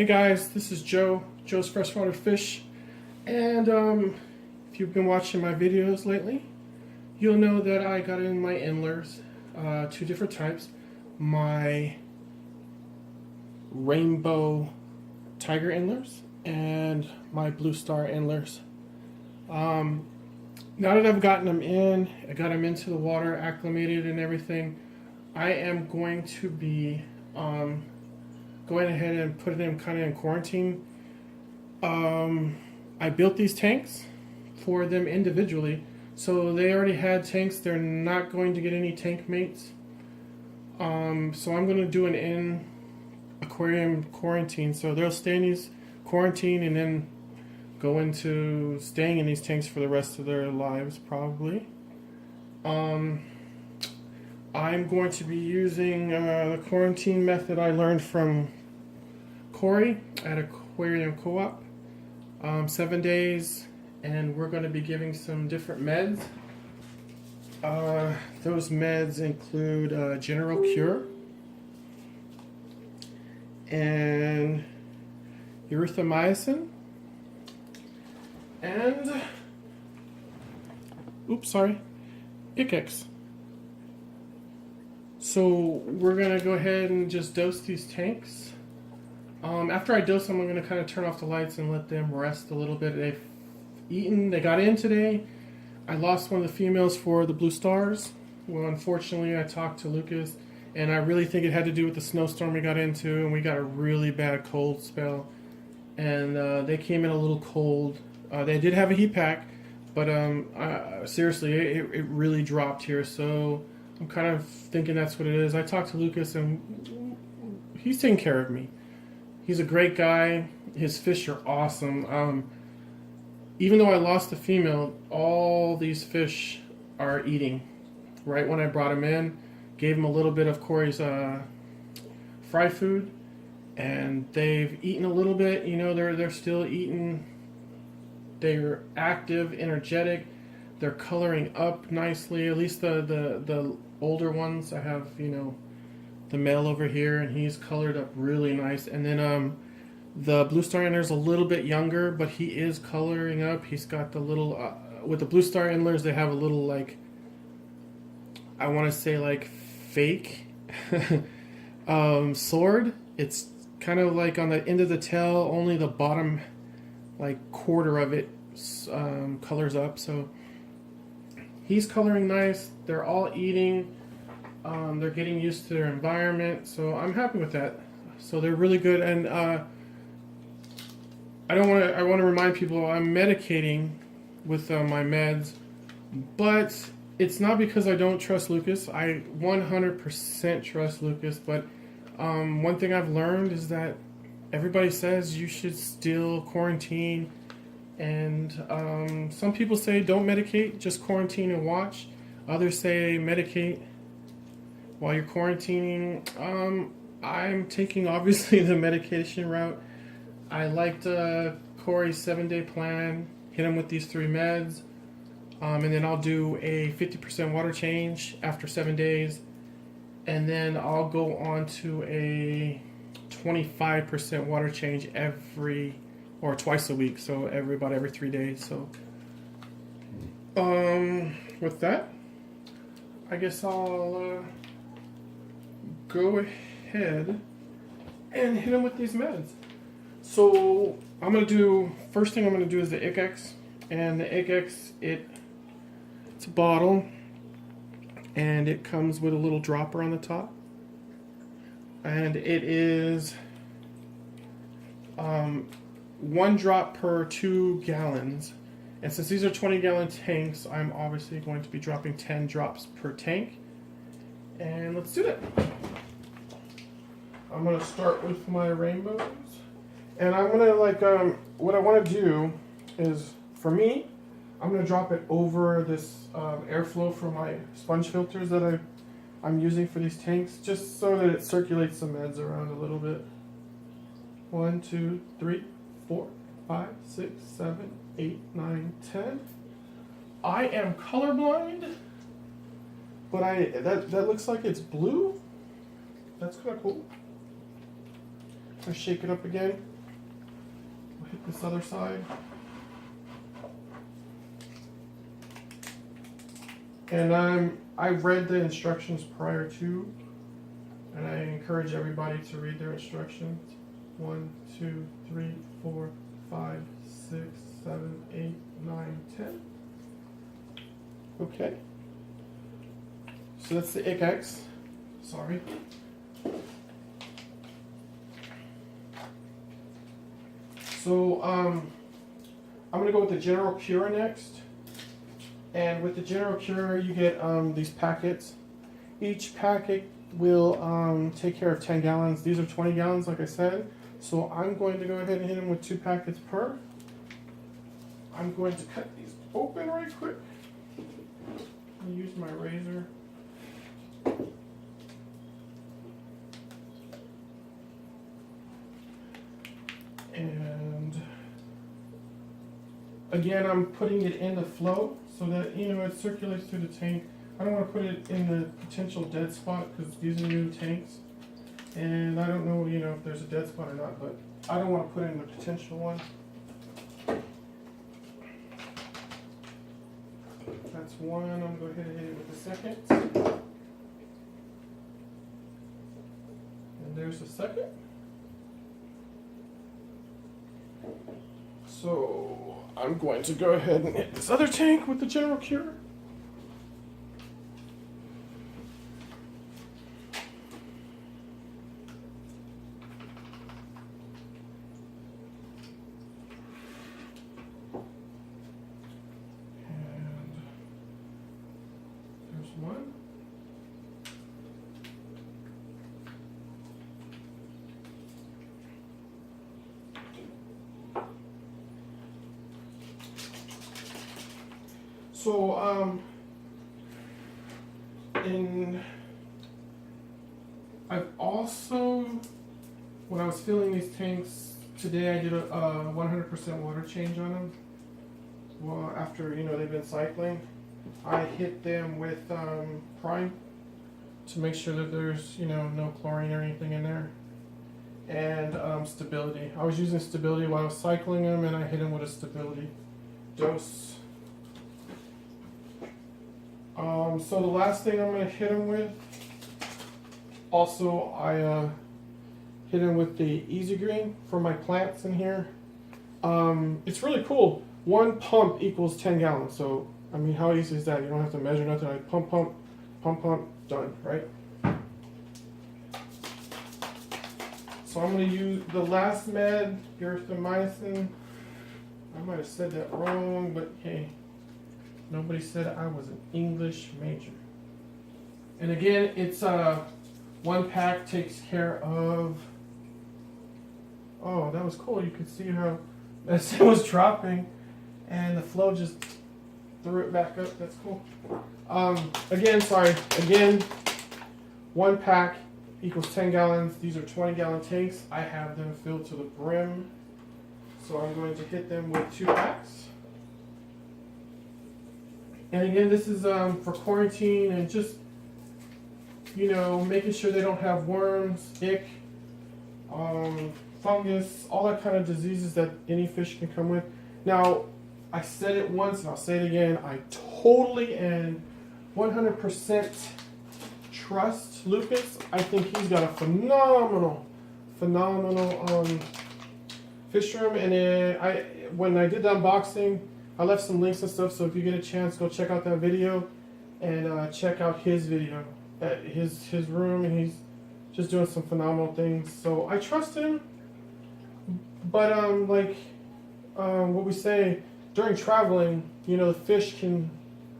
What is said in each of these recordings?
Hey guys, this is Joe's Freshwater Fish, and if you've been watching my videos lately, you'll know that I got in my endlers, two different types, my rainbow tiger endlers and my blue star endlers. Now that I've gotten them in, I got them into the water, acclimated and everything, I am going to be going ahead and putting them kind of in quarantine. I built these tanks for them individually, so they already had tanks. They're not going to get any tank mates. So I'm going to do an in aquarium quarantine. So they'll stay in these quarantine and then go into staying in these tanks for the rest of their lives, probably. I'm going to be using the quarantine method I learned from Cory at Aquarium Co-Op. 7 days, and we're going to be giving some different meds. Those meds include General Cure and erythromycin and Icex. So we're going to go ahead and just dose these tanks. After I dose them, I'm going to kind of turn off the lights and let them rest a little bit. They've eaten, they got in today. I lost one of the females for the blue stars. Well, unfortunately, I talked to Lucas, and I really think it had to do with the snowstorm we got into, and we got a really bad cold spell. And they came in a little cold. They did have a heat pack, but seriously, it really dropped here. So I'm kind of thinking that's what it is. I talked to Lucas, and he's taking care of me. He's a great guy. His fish are awesome. Even though I lost the female, all these fish are eating. Right when I brought him in, gave him a little bit of Cory's fry food, and they've eaten a little bit. You know, they're still eating. They're active, energetic. They're coloring up nicely. At least the older ones. I have, you know, the male over here, and he's colored up really nice. And then the blue star endler's a little bit younger, but he is coloring up. He's got the little with the blue star endlers, they have a little, like, I want to say like fake sword. It's kind of like on the end of the tail, only the bottom like quarter of it colors up. So he's coloring nice. They're all eating. They're getting used to their environment, so I'm happy with that. So they're really good, and I want to remind people I'm medicating with my meds, but it's not because I don't trust Lucas. I 100% trust Lucas, but one thing I've learned is that everybody says you should still quarantine, and some people say don't medicate, just quarantine and watch. Others say medicate while you're quarantining. I'm taking, obviously, the medication route. I liked Cory's 7-day plan, hit him with these 3 meds, and then I'll do a 50% water change after 7 days, and then I'll go on to a 25% water change twice a week, so about every 3 days. So with that, I guess I'll go ahead and hit him with these meds. So first thing I'm going to do is the Icex. And the Icex, it's a bottle, and it comes with a little dropper on the top. And it is 1 drop per 2 gallons. And since these are 20-gallon tanks, I'm obviously going to be dropping 10 drops per tank. And let's do that. I'm going to start with my rainbows. And I'm going to, what I want to do is, for me, I'm going to drop it over this airflow from my sponge filters that I'm using for these tanks, just so that it circulates the meds around a little bit. 1, 2, 3, 4, 5, 6, 7, 8, 9, 10. I am colorblind, but that looks like it's blue. That's kind of cool. I shake it up again. this other side. And I read the instructions prior to, and I encourage everybody to read their instructions. 1, 2, 3, 4, 5, 6, 7, 8, 9, 10. Okay. So that's the ICX. Sorry. So I'm gonna go with the General Cure next. And with the General Cure, you get these packets. Each packet will take care of 10 gallons. These are 20 gallons, like I said. So I'm going to go ahead and hit them with 2 packets per. I'm going to cut these open right quick. I'm use my razor. And again, I'm putting it in the flow so that, you know, it circulates through the tank. I don't want to put it in the potential dead spot because these are new tanks. And I don't know, you know, if there's a dead spot or not, but I don't want to put it in the potential one. That's one. I'm going to go ahead and hit it with the second. And there's the second. So I'm going to go ahead and hit this other tank with the General Cure. And there's one. So, I've also, when I was filling these tanks today, I did a 100% water change on them. Well, after, you know, they've been cycling, I hit them with Prime to make sure that there's, you know, no chlorine or anything in there. And stability. I was using stability while I was cycling them, and I hit them with a stability dose. So the last thing I'm going to hit him with, also I hit him with the Easy Green for my plants in here. It's really cool. One pump equals 10 gallons. So, I mean, how easy is that? You don't have to measure nothing. I pump, pump, pump, pump, done, right? So I'm going to use the last med, erythromycin. I might have said that wrong, but hey. Nobody said I was an English major. And again, it's one pack takes care of. Oh, that was cool. You could see how as it was dropping, and the flow just threw it back up. That's cool. Again, one pack equals 10 gallons. These are 20-gallon tanks. I have them filled to the brim, so I'm going to hit them with 2 packs. And again, this is for quarantine and just, you know, making sure they don't have worms, ick, fungus, all that kind of diseases that any fish can come with. Now, I said it once and I'll say it again. I totally and 100% trust Lucas. I think he's got a phenomenal fish room. And when I did the unboxing, I left some links and stuff, so if you get a chance, go check out that video and check out his video at his room, and he's just doing some phenomenal things. So I trust him, but what we say during traveling, you know, the fish can,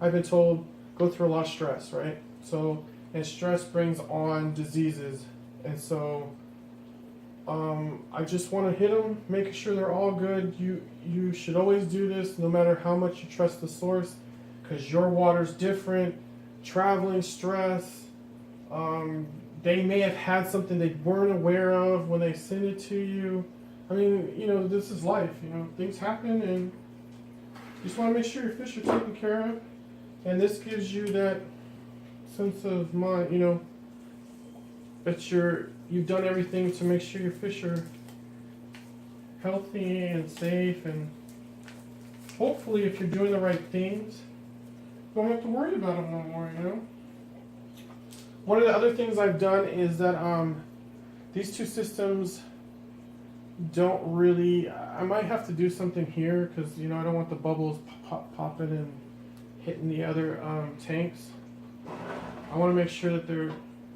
I've been told, go through a lot of stress, right? So, and stress brings on diseases, and so I just want to hit them, making sure they're all good. You should always do this, no matter how much you trust the source, because your water's different. Traveling stress. They may have had something they weren't aware of when they send it to you. I mean, you know, this is life. You know, things happen, and you just want to make sure your fish are taken care of. And this gives you that sense of mind, you know, that you've done everything to make sure your fish are healthy and safe, and hopefully if you're doing the right things, you don't have to worry about them no more, you know? One of the other things I've done is that these two systems don't really, I might have to do something here because, you know, I don't want the bubbles popping and hitting the other tanks. I want to make sure that they're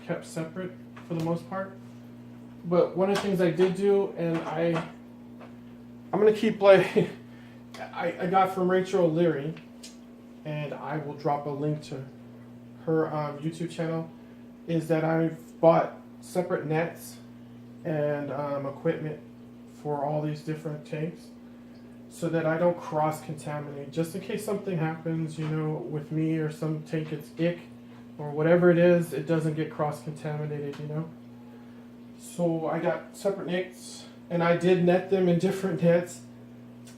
kept separate for the most part. But one of the things I did do, and I'm going to keep like, I got from Rachel O'Leary, and I will drop a link to her YouTube channel, is that I've bought separate nets and equipment for all these different tanks so that I don't cross-contaminate. Just in case something happens, you know, with me or some tank gets ick or whatever it is, it doesn't get cross-contaminated, you know. So I got separate nets, and I did net them in different nets.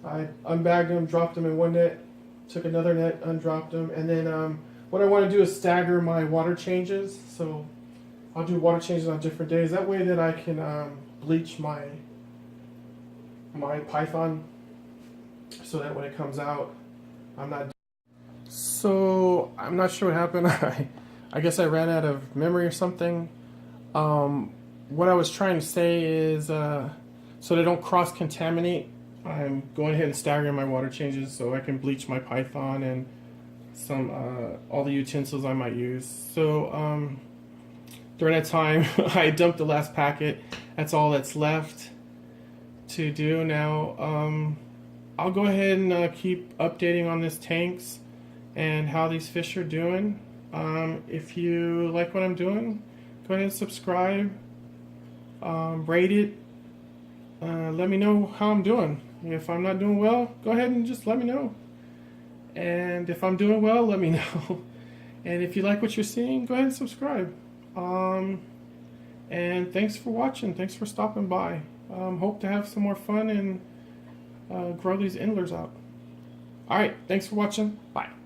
I unbagged them, dropped them in one net, took another net, undropped them, and then what I want to do is stagger my water changes. So I'll do water changes on different days. That way that I can bleach my python so that when it comes out, I'm not. So I'm not sure what happened. I guess I ran out of memory or something. What I was trying to say is so they don't cross-contaminate, I'm going ahead and staggering my water changes so I can bleach my python and some all the utensils I might use. So during that time, I dumped the last packet. That's all that's left to do now. I'll go ahead and keep updating on this tanks and how these fish are doing. If you like what I'm doing, go ahead and subscribe, rate it, let me know how I'm doing. If I'm not doing well, go ahead and just let me know. And if I'm doing well, let me know. And if you like what you're seeing, go ahead and subscribe. And thanks for watching. Thanks for stopping by. Hope to have some more fun and grow these endlers out. Alright, thanks for watching. Bye.